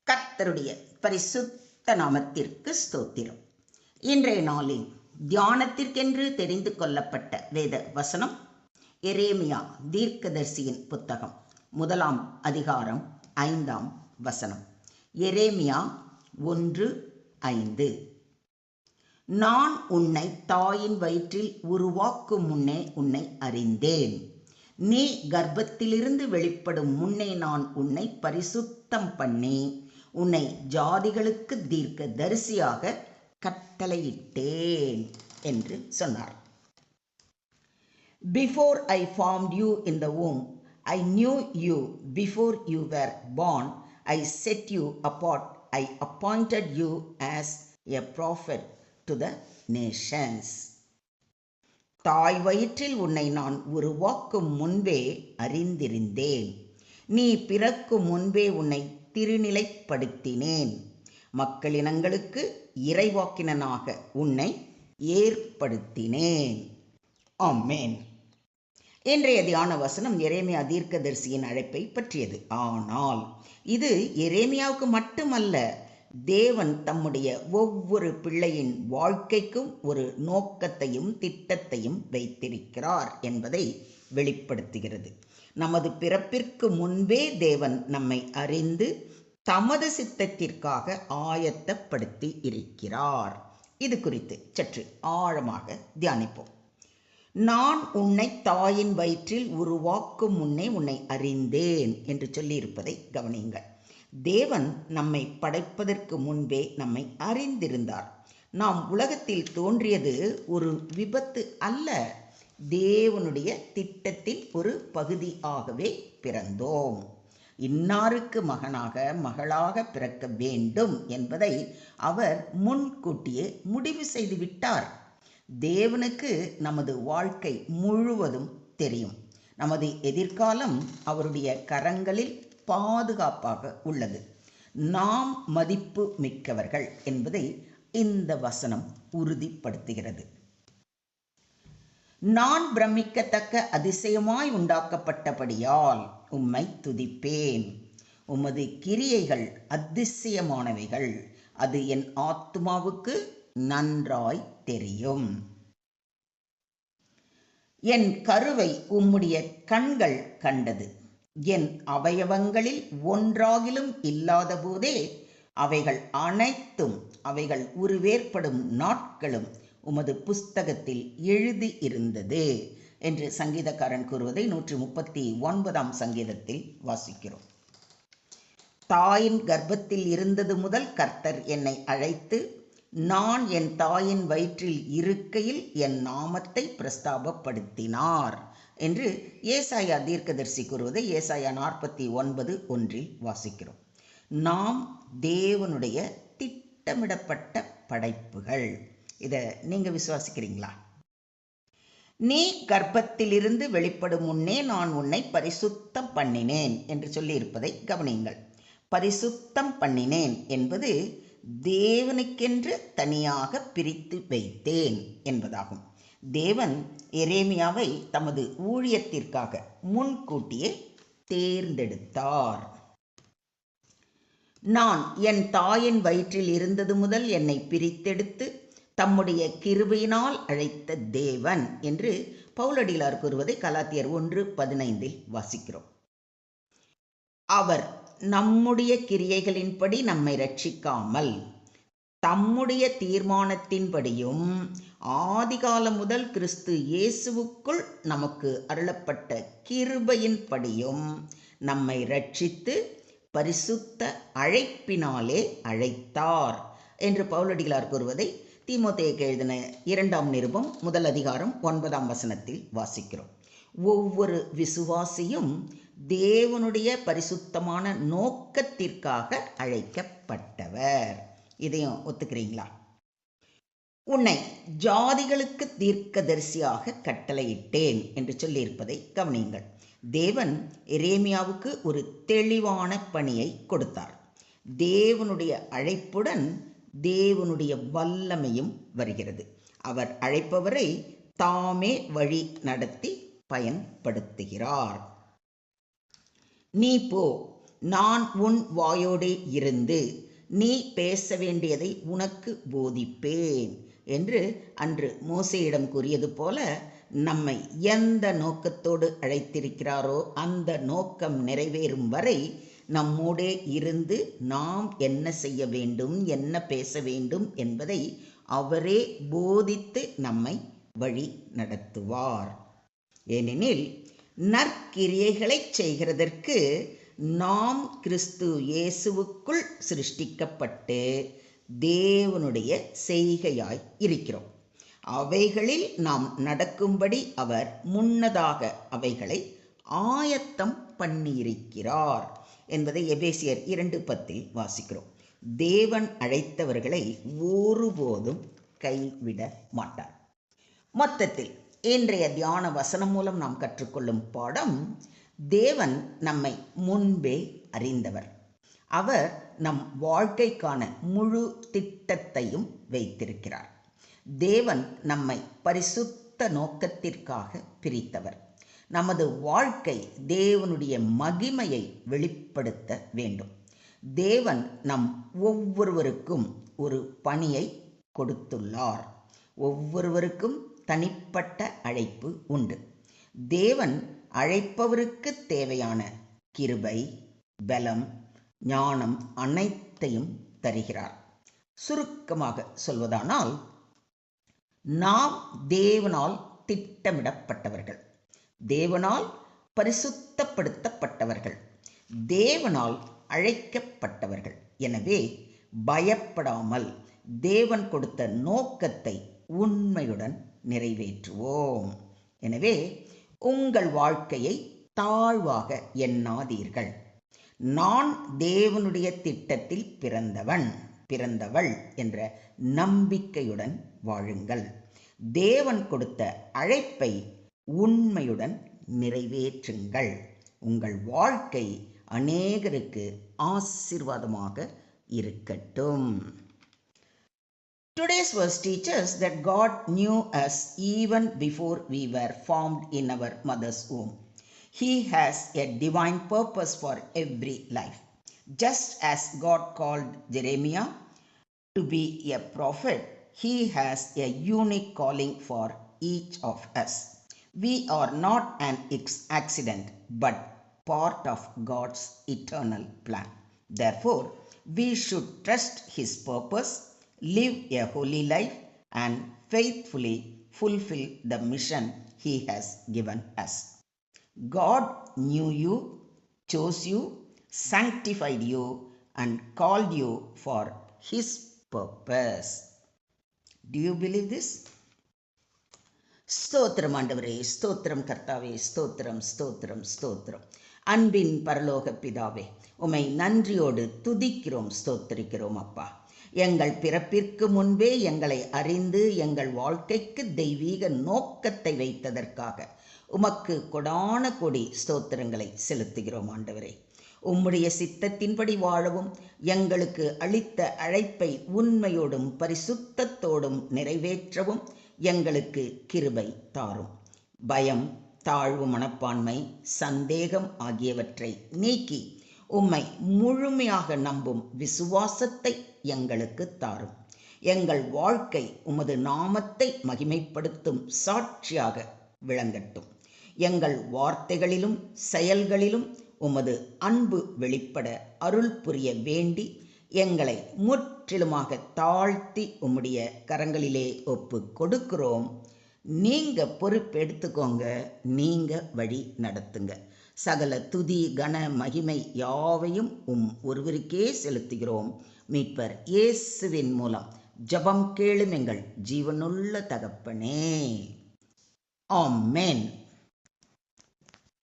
கர்த்தருடைய பரிசுத்த நாமத்திற்கு ஸ்தோத்திரம். இன்றைய நாளின் தியானத்திற்கென்று தெரிந்து கொள்ளப்பட்ட வேத வசனம் எரேமியா தீர்க்கதரிசியின் புத்தகம் 1 அதிகாரம் 5 வசனம். எரேமியா 1:5. நான் உன்னை தாயின் வயிற்றில் உருவாக்கும் முன்னே உன்னை அறிந்தேன். நீ கர்ப்பத்திலிருந்து வெளிப்படும் முன்னே நான் உன்னை பரிசுத்தம் பண்ணி உன்னை ஜாதிகளுக்கு தீர்க்க தரிசியாக கட்டளையிட்டேன் என்று சொன்னார். Before I formed you in the womb, I knew you. Before you were born, I set you apart. I appointed you as a prophet to the nations. தாய் வயிற்றில் உன்னை நான் உருவாக்கும் முன்பே அறிந்திருந்தேன். நீ பிறக்கும் முன்பே உன்னை திருநிலைப்படுத்தினேன். மக்களினங்களுக்கு இறைவாக்கினனாக உன்னை ஏற்படுத்தினேன். ஆமென். இன்றைய தியான வசனம் எரேமியா தீர்க்கதரிசியின் அழைப்பை பற்றியது. ஆனால் இது எரேமியாவுக்கு மட்டுமல்ல, தேவன் தம்முடைய ஒவ்வொரு பிள்ளையின் வாழ்க்கைக்கும் ஒரு நோக்கத்தையும் திட்டத்தையும் வைத்திருக்கிறார் என்பதை வெளிப்படுத்துகிறது. நமது பிறப்பிற்கு முன்பே தேவன் நம்மை அறிந்து தமது சித்தத்திற்காக ஆயத்தப்படுத்தி இருக்கிறார். இது குறித்து சற்று ஆழமாக தியானிப்போம். நான் உன்னை தாயின் வயிற்றில் உருவாக்கும் முன்னே உன்னை அறிந்தேன் என்று சொல்லியிருப்பதை கவனியுங்கள். தேவன் நம்மை படைப்பதற்கு முன்பே நம்மை அறிந்திருந்தார். நாம் உலகத்தில் தோன்றியது ஒரு விபத்து அல்ல, தேவனுடைய திட்டத்தின் ஒரு பகுதியாகவே பிறந்தோம். இன்னாருக்கு மகனாக மகளாக பிறக்க வேண்டும் என்பதை அவர் முன்கூட்டியே முடிவு செய்து விட்டார். தேவனுக்கு நமது வாழ்க்கை முழுவதும் தெரியும். நமது எதிர்காலம் அவருடைய கரங்களில் பாதுகாப்பாக உள்ளது. நாம் மதிப்பு மிக்கவர்கள் என்பதை இந்த வசனம் உறுதிப்படுத்துகிறது. நான் பிரமிக்கத்தக்க அதிசயமாய் உண்டாக்கப்பட்டபடியால் உம்மை துதிப்பேன். உமது கிரியைகள் அதிசயமானவைகள், அது என் ஆத்துமாவுக்கு நன்றாய் தெரியும். என் கருவை உம்முடைய கண்கள் கண்டது. என் அவயவங்களில் ஒன்றாகிலும் இல்லாத போதே அவைகள் அனைத்தும், அவைகள் உருவேற்படும் நாட்களும் உமது புஸ்தகத்தில் எழுதி இருந்தது என்று சங்கீதக்காரன் கூறுவதை 139 சங்கீதத்தில் வாசிக்கிறோம். தாயின் கர்ப்பத்தில் இருந்தது முதல் கர்த்தர் என்னை அழைத்து, நான் என் தாயின் வயிற்றில் இருக்கையில் என் நாமத்தை பிரஸ்தாபப்படுத்தினார் என்று ஏசாயா தீர்க்கதரிசி கூறுவதை ஏசாயா 49:1 வாசிக்கிறோம். நாம் தேவனுடைய திட்டமிடப்பட்ட படைப்புகள். இதை நீங்க விசுவாசிக்கிறீங்களா? நீ கர்ப்பத்திலிருந்து வெளிப்படும் முன்னே நான் உன்னை பரிசுத்தம் பண்ணினேன் என்று சொல்லி இருப்பதை கவனியுங்கள். பரிசுத்தம் பண்ணினேன் என்பது தேவனுக்கென்று தனியாக பிரித்து வைத்தேன் என்பதாகும். தேவன் எரேமியாவை தமது ஊழியத்திற்காக முன்கூட்டியே தேர்ந்தெடுத்தார். நான் என் தாயின் வயிற்றில் இருந்தது முதல் என்னை பிரித்தெடுத்து தம்முடைய கிருபையினால் அழைத்த தேவன் என்று பவுலடிகளார் கூறுவதை கலாத்தியர் 1:15 வாசிக்கிறோம். அவர் நம்முடைய கிரியைகளின்படி நம்மை ரட்சிக்காமல் தம்முடைய தீர்மானத்தின்படியும் ஆதிகாலம் முதல் கிறிஸ்து இயேசுவுக்குள் நமக்கு அருளப்பட்ட கிருபையின்படியும் நம்மை ரட்சித்து பரிசுத்த அழைப்பினாலே அழைத்தார் என்று பவுலடிகளார் கூறுவதை தீமோத்தேயுக்கு எழுதின 2 நிருபம் 1 அதிகாரம் 9 வசனத்தில் வாசிக்கிறோம். ஒவ்வொரு விசுவாசியும் தேவனுடைய பரிசுத்தமான நோக்கத்திற்காக அழைக்கப்பட்டவர். இதையும் ஒத்துக்கிறீங்களா? உன்னை ஜாதிகளுக்கு தீர்க்கதரிசியாக கட்டளையிட்டேன் என்று சொல்லியிருப்பதை கவனியுங்கள். தேவன் எரேமியாவுக்கு ஒரு தெளிவான பணியை கொடுத்தார். தேவனுடைய அழைப்புடன் தேவனுடைய வல்லமையும் வருகிறது. அவர் அழைப்பவரை தாமே வழி நடத்தி பயன்படுத்துகிறார். நீ போ, நான் உன் வாயோடே இருந்து நீ பேச வேண்டியதை உனக்கு போதிப்பேன் என்று அன்று மோசேயிடம் கூறியது போல, நம்மை எந்த நோக்கத்தோடு அழைத்திருக்கிறாரோ அந்த நோக்கம் நிறைவேறும் வரை நம்மோடே இருந்து நாம் என்ன செய்ய வேண்டும், என்ன பேச வேண்டும் என்பதை அவரே போதித்து நம்மை வழி நடத்துவார். ஏனெனில் நற்கிரியைகளை செய்கிறதற்கு நாம் கிறிஸ்து இயேசுவுக்குள் சிருஷ்டிக்கப்பட்டு தேவனுடைய செய்கையாய் இருக்கிறோம். அவைகளில் நாம் நடக்கும்படி அவர் முன்னதாக அவைகளை ஆயத்தம் பண்ணியிருக்கிறார் என்பதை எபேசியர் 2:10 வாசிக்கிறோம். தேவன் அழைத்தவர்களை ஒருபோதும் கைவிட மாட்டார். மொத்தத்தில் இன்றைய தியான வசனம் மூலம் நாம் கற்றுக்கொள்ளும் பாடம், தேவன் நம்மை முன்பே அறிந்தவர். அவர் நம் வாழ்க்கைக்கான முழு திட்டத்தையும் வைத்திருக்கிறார். தேவன் நம்மை பரிசுத்த நோக்கத்திற்காக பிரித்தவர். நமது வாழ்க்கை தேவனுடைய மகிமையை வெளிப்படுத்த வேண்டும். தேவன் நம் ஒவ்வொருவருக்கும் ஒரு பணியை கொடுத்துள்ளார். ஒவ்வொருவருக்கும் தனிப்பட்ட அழைப்பு உண்டு. தேவன் அழைப்பவருக்கு தேவையான கிருபை, பலம், ஞானம் அனைத்தையும் தருகிறார். சுருக்கமாக சொல்வதானால், நாம் தேவனால் திட்டமிடப்பட்டவர்கள், தேவனால் பரிசுத்தப்படுத்தப்பட்டவர்கள், தேவனால் அழைக்கப்பட்டவர்கள். எனவே பயப்படாமல் தேவன் கொடுத்த நோக்கத்தை உண்மையுடன் நிறைவேற்றுவோம். எனவே உங்கள் வாழ்க்கையை தாழ்வாக எண்ணாதீர்கள். நான் தேவனுடைய திட்டத்தில் பிறந்தவள் என்ற நம்பிக்கையுடன் வாழுங்கள். தேவன் கொடுத்த அழைப்பை உண்மையுடன் நிறைவேற்றுங்கள். உங்கள் வாழ்க்கை அநேகருக்கு ஆசீர்வாதமாக இருக்கட்டும். Today's verse teaches that God knew us even before we were formed in our mother's womb. He has a divine purpose for every life. Just as God called Jeremiah to be a prophet, He has a unique calling for each of us. We are not an accident, but part of God's eternal plan. Therefore, we should trust His purpose, live a holy life, and faithfully fulfill the mission He has given us. God knew you, chose you, sanctified you, and called you for His purpose. Do you believe this? ஸ்தோத்திரம் ஆண்டவரே, ஸ்தோத்திரம் கர்த்தாவே, ஸ்தோத்திரம் ஸ்தோத்திரம் ஸ்தோத்திரம். அன்பின் பரலோக பிதாவே, உம்மை நன்றியோடு துதிக்கிறோம், ஸ்தோத்திரிக்கிறோம் அப்பா. எங்கள் பிறப்பிற்கு முன்பே எங்களை அறிந்து எங்கள் வாழ்க்கைக்கு தெய்வீக நோக்கத்தை வைத்ததற்காக உமக்கு கொடான கொடி ஸ்தோத்திரங்களை செலுத்துகிறோம் ஆண்டவரே. உம்முடைய சித்தத்தின்படி வாழவும், எங்களுக்கு அளித்த அழைப்பை உண்மையோடும் பரிசுத்தத்தோடும் நிறைவேற்றவும் எங்களுக்கு கிருபை தாரும். பயம், தாழ்வு மனப்பான்மை, சந்தேகம் ஆகியவற்றை நீக்கி உம்மை முழுமையாக நம்பும் விசுவாசத்தை எங்களுக்கு தாரும். எங்கள் வாழ்க்கை உமது நாமத்தை மகிமைப்படுத்தும் சாட்சியாக விளங்கட்டும். எங்கள் வார்த்தைகளிலும் செயல்களிலும் உமது அன்பு வெளிப்பட அருள் புரிய வேண்டி எங்களை முற்றிலுமாக தாழ்த்தி உம்முடைய கரங்களிலே ஒப்பு கொடுக்கிறோம். நீங்க பொறுப்பெடுத்துக்கோங்க, நீங்க வழி நடத்துங்க. சகல துதி, கன, மகிமை யாவையும் ஒருவருக்கே செலுத்துகிறோம். மீட்பர் இயேசுவின் மூலம் ஜெபம் கேளும் எங்கள் ஜீவனுள்ள தகப்பனே. ஆமென்.